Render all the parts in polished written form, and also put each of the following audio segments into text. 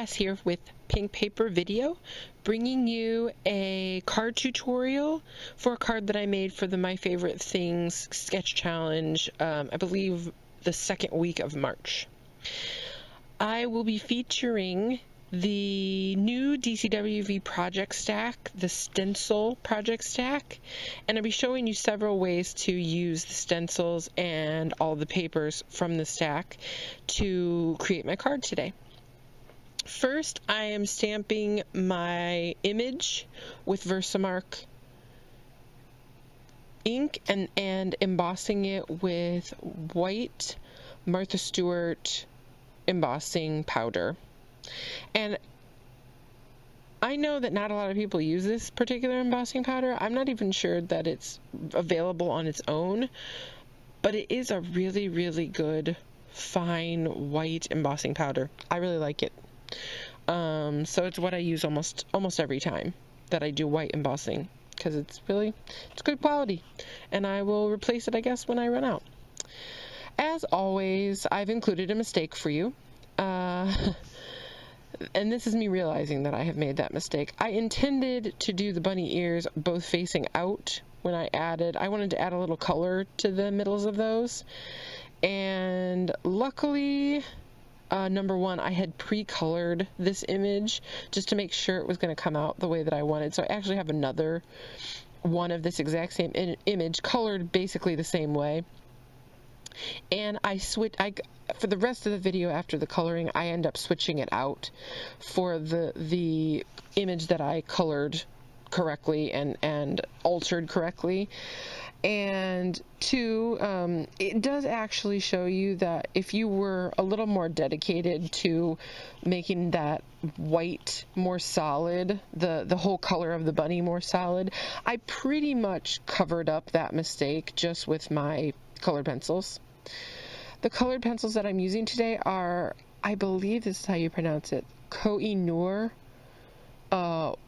Jess here with Pink Paper Video, bringing you a card tutorial for a card that I made for the My Favorite Things sketch challenge, I believe the second week of March. I will be featuring the new DCWV project stack, the Stencil project stack, and I'll be showing you several ways to use the stencils and all the papers from the stack to create my card today. First, I am stamping my image with Versamark ink and embossing it with white Martha Stewart embossing powder. And I know that not a lot of people use this particular embossing powder. I'm not even sure that it's available on its own, but it is a really, really good fine white embossing powder. I really like it. So it's what I use almost every time that I do white embossing, because it's good quality, and I will replace it, I guess, when I run out. As always, I've included a mistake for you, and this is me realizing that I have made that mistake. I intended to do the bunny ears both facing out when I wanted to add a little color to the middles of those, and luckily, number one, I had pre-colored this image just to make sure it was going to come out the way that I wanted. So I actually have another one of this exact same image colored basically the same way. And for the rest of the video after the coloring, I end up switching it out for the image that I colored correctly and altered correctly. And two, it does actually show you that if you were a little more dedicated to making that white more solid, the whole color of the bunny more solid, I pretty much covered up that mistake just with my colored pencils. The colored pencils that I'm using today are, I believe this is how you pronounce it, Koh-i-Noor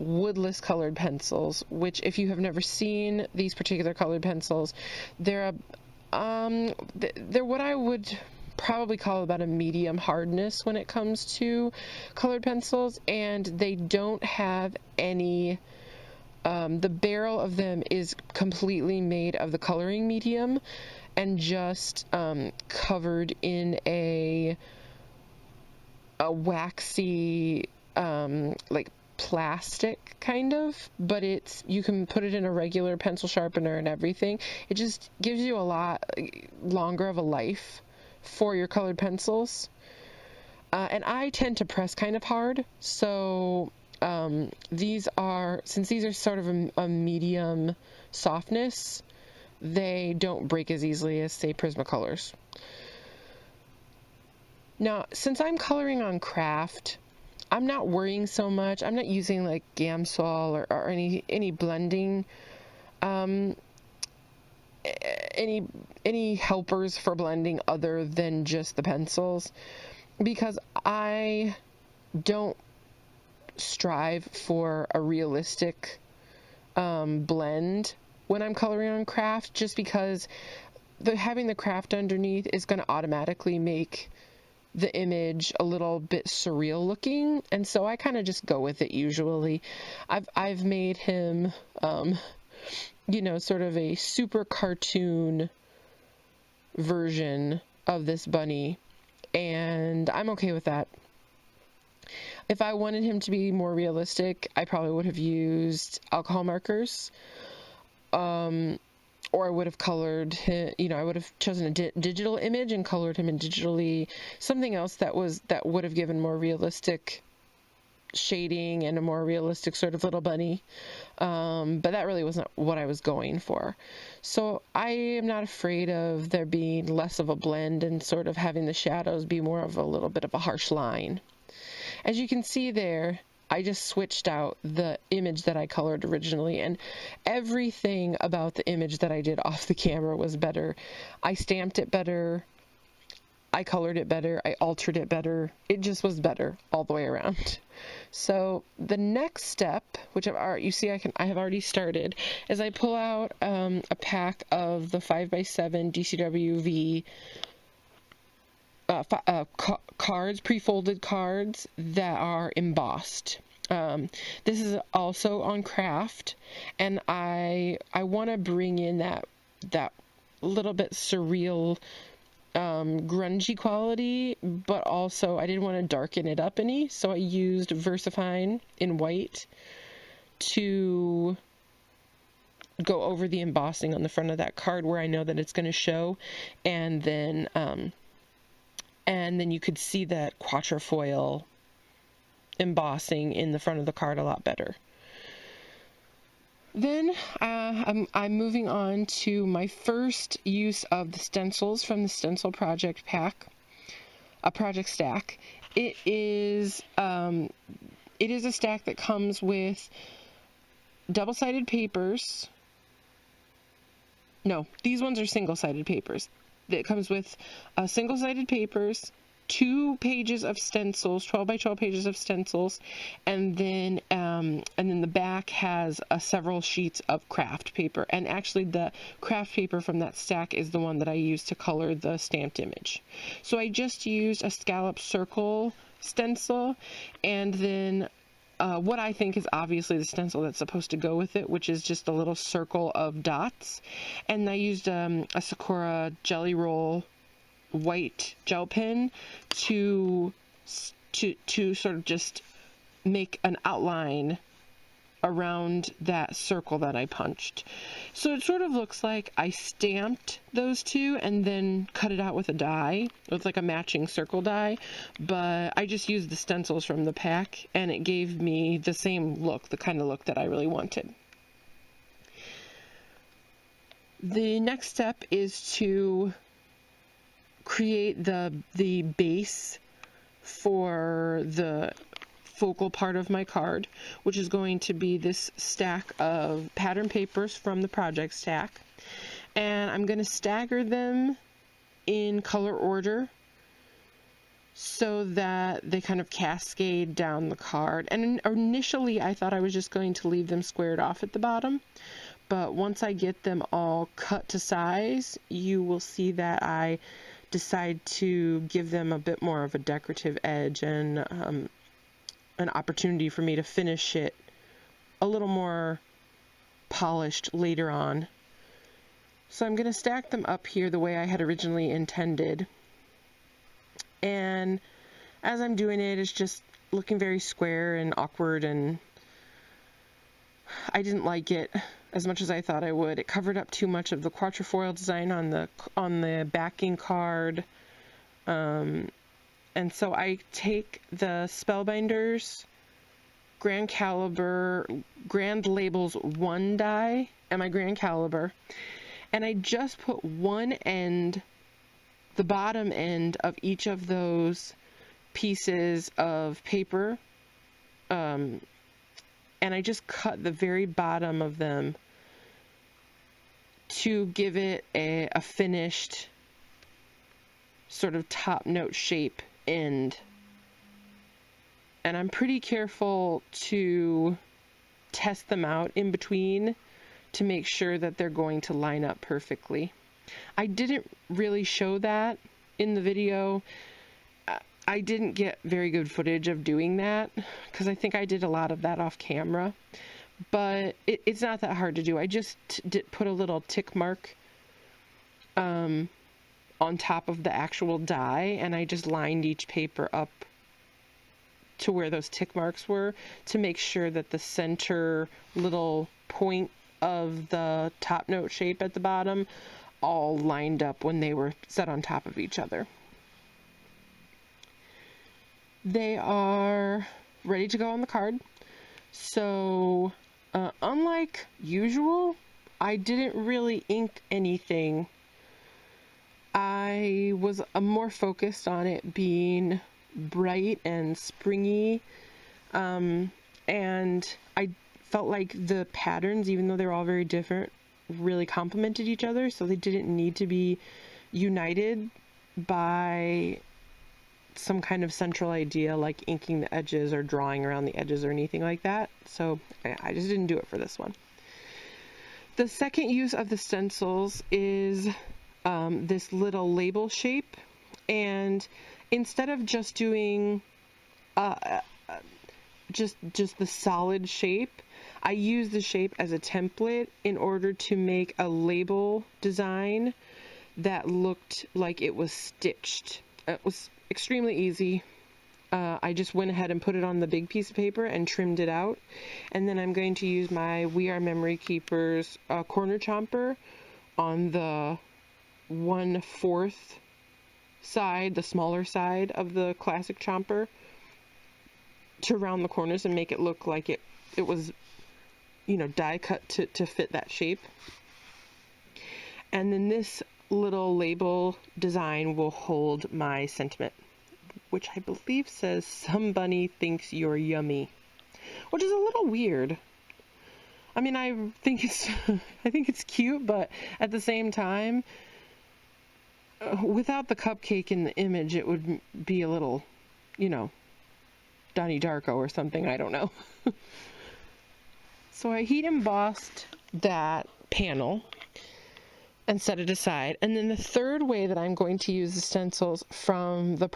woodless colored pencils, which if you have never seen these particular colored pencils, they're what I would probably call about a medium hardness when it comes to colored pencils, and they don't have any the barrel of them is completely made of the coloring medium and just covered in a waxy like plastic kind of, but you can put it in a regular pencil sharpener and everything. It just gives you a lot longer of a life for your colored pencils. And I tend to press kind of hard, so since these are sort of a medium softness, they don't break as easily as, say, Prismacolors. Now, since I'm coloring on craft, I'm not worrying so much. I'm not using like Gamsol or any blending, any helpers for blending other than just the pencils, because I don't strive for a realistic blend when I'm coloring on craft, just because having the craft underneath is going to automatically make the image a little bit surreal looking, and so I kind of just go with it usually. I've made him sort of a super cartoon version of this bunny, and I'm okay with that. If I wanted him to be more realistic, I probably would have used alcohol markers, or I would have colored him, I would have chosen a digital image and colored him in digitally, something else that would have given more realistic shading and a more realistic sort of little bunny. But that really wasn't what I was going for. So I am not afraid of there being less of a blend and sort of having the shadows be more of a little bit of a harsh line. As you can see there, I just switched out the image that I colored originally, and everything about the image that I did off the camera was better. I stamped it better, I colored it better, I altered it better. It just was better all the way around. So the next step, which you see I have already started, is I pull out a pack of the 5x7 DCWV cards, pre-folded cards that are embossed. This is also on craft, and I want to bring in that little bit surreal, grungy quality, but also I didn't want to darken it up any, so I used VersaFine in white to go over the embossing on the front of that card where I know that it's going to show, and then you could see that quatrefoil embossing in the front of the card a lot better. Then I'm moving on to my first use of the stencils from the Stencil project pack, a project stack. It is a stack that comes with double-sided papers. No, these ones are single-sided papers. It comes with single-sided papers, 2 pages of stencils, 12 by 12 pages of stencils, and then the back has several sheets of craft paper. And actually, the craft paper from that stack is the one that I used to color the stamped image. So I just used a scallop circle stencil, and then what I think is obviously the stencil that's supposed to go with it, which is just a little circle of dots. And I used a Sakura Jelly Roll white gel pen to sort of just make an outline around that circle that I punched. So it sort of looks like I stamped those two and then cut it out with a die. It's like a matching circle die, but I just used the stencils from the pack and it gave me the same look, the kind of look that I really wanted. The next step is to create the base for the focal part of my card, which is going to be this stack of pattern papers from the project stack. And I'm going to stagger them in color order so that they kind of cascade down the card. And initially I thought I was just going to leave them squared off at the bottom, but once I get them all cut to size, you will see that I decide to give them a bit more of a decorative edge and an opportunity for me to finish it a little more polished later on. So I'm going to stack them up here the way I had originally intended. And as I'm doing it, it's just looking very square and awkward, and I didn't like it as much as I thought I would. It covered up too much of the quatrefoil design on the backing card. And so I take the Spellbinders Grand Labels 1 die and my Grand Caliber, and I just put one end, the bottom end of each of those pieces of paper, and I just cut the very bottom of them to give it a finished sort of top note shape end. And I'm pretty careful to test them out in between to make sure that they're going to line up perfectly. I didn't really show that in the video. I didn't get very good footage of doing that because I think I did a lot of that off camera, but it's not that hard to do. I just did put a little tick mark on top of the actual die, and I just lined each paper up to where those tick marks were to make sure that the center little point of the top note shape at the bottom all lined up when they were set on top of each other. They are ready to go on the card. So unlike usual, I didn't really ink anything. I was more focused on it being bright and springy, and I felt like the patterns, even though they were all very different, really complemented each other, so they didn't need to be united by some kind of central idea like inking the edges or drawing around the edges or anything like that. So I just didn't do it for this one. The second use of the stencils is this little label shape. And instead of just doing just the solid shape, I use the shape as a template in order to make a label design that looked like it was stitched. It was extremely easy. I just went ahead and put it on the big piece of paper and trimmed it out. And then I'm going to use my We Are Memory Keepers corner chomper on the 1/4 side, the smaller side of the classic chomper, to round the corners and make it look like it was, you know, die cut to fit that shape. And then this little label design will hold my sentiment, which I believe says "Somebody thinks you're yummy," which is a little weird. I mean, I think it's cute, but at the same time, without the cupcake in the image, it would be a little, you know, Donnie Darko or something. I don't know. So I heat embossed that panel and set it aside. And then the third way that I'm going to use the stencils from the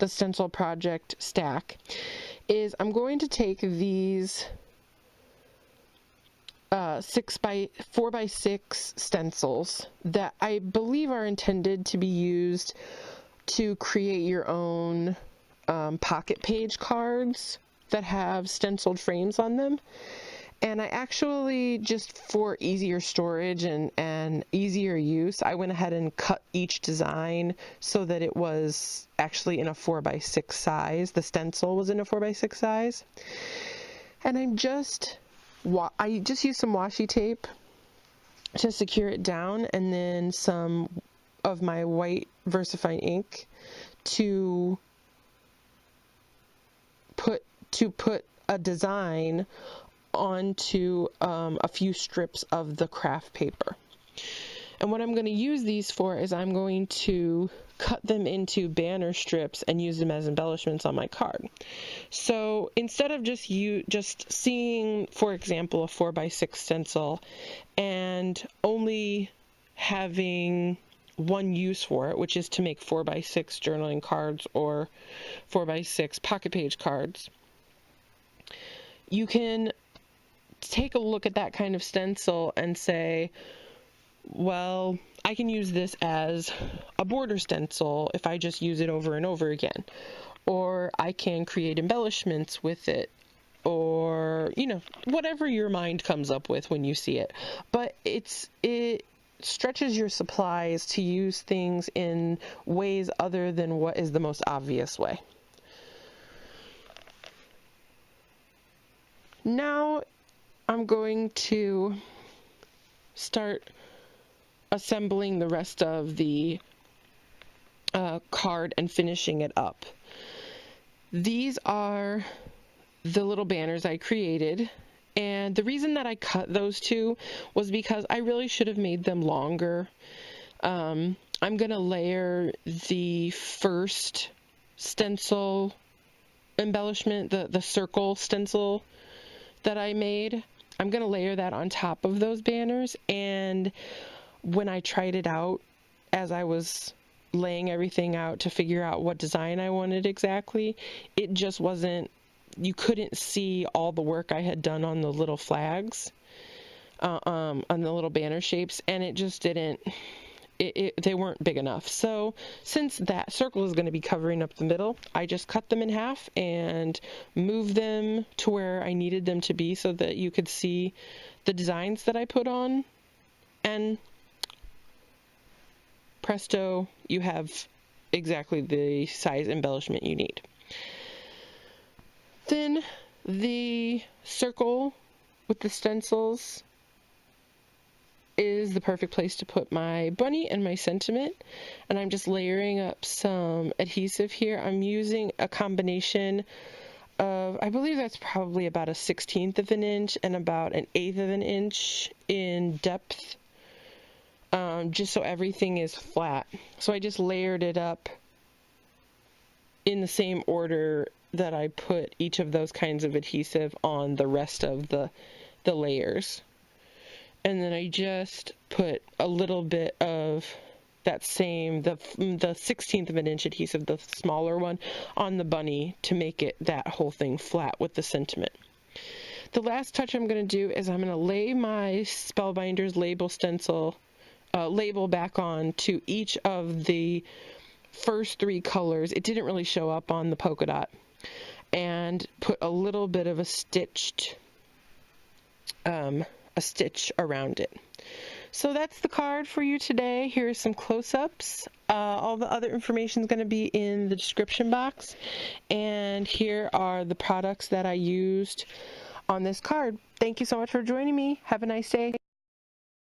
Stencil project stack, is I'm going to take these 4x6 stencils that I believe are intended to be used to create your own pocket page cards that have stenciled frames on them. And I actually, just for easier storage and easier use, I went ahead and cut each design so that it was actually in a 4x6 size. The stencil was in a 4x6 size. And I just used some washi tape to secure it down, and then some of my white VersaFine ink to put a design onto a few strips of the craft paper. And what I'm going to use these for is I'm going to cut them into banner strips and use them as embellishments on my card. So instead of just seeing, for example, a 4x6 stencil and only having one use for it, which is to make 4x6 journaling cards or 4x6 pocket page cards, you can take a look at that kind of stencil and say, well, I can use this as a border stencil if I just use it over and over again, or I can create embellishments with it, or, you know, whatever your mind comes up with when you see it. But it stretches your supplies to use things in ways other than what is the most obvious way. Now I'm going to start assembling the rest of the card and finishing it up. These are the little banners I created, and the reason that I cut those two was because I really should have made them longer. I'm gonna layer the first stencil embellishment, the circle stencil that I made. I'm gonna layer that on top of those banners, and when I tried it out, as I was laying everything out to figure out what design I wanted exactly, it just wasn't, you couldn't see all the work I had done on the little flags, on the little banner shapes, and it just didn't, they weren't big enough. So since that circle is going to be covering up the middle, I just cut them in half and moved them to where I needed them to be so that you could see the designs that I put on, and presto, you have exactly the size embellishment you need. Then the circle with the stencils is the perfect place to put my bunny and my sentiment, and I'm just layering up some adhesive here. I'm using a combination of, I believe that's probably about a 1/16 of an inch and about an 1/8 of an inch in depth, just so everything is flat. So I just layered it up in the same order that I put each of those kinds of adhesive on the rest of the layers. And then I just put a little bit of that same, the 1/16 of an inch adhesive, the smaller one, on the bunny to make it that whole thing flat with the sentiment. The last touch I'm going to do is I'm going to lay my Spellbinders label stencil label back on to each of the first 3 colors. It didn't really show up on the polka dot, and put a little bit of a stitch around it. So that's the card for you today. Here's some close-ups. All the other information is going to be in the description box, and here are the products that I used on this card. Thank you so much for joining me. Have a nice day.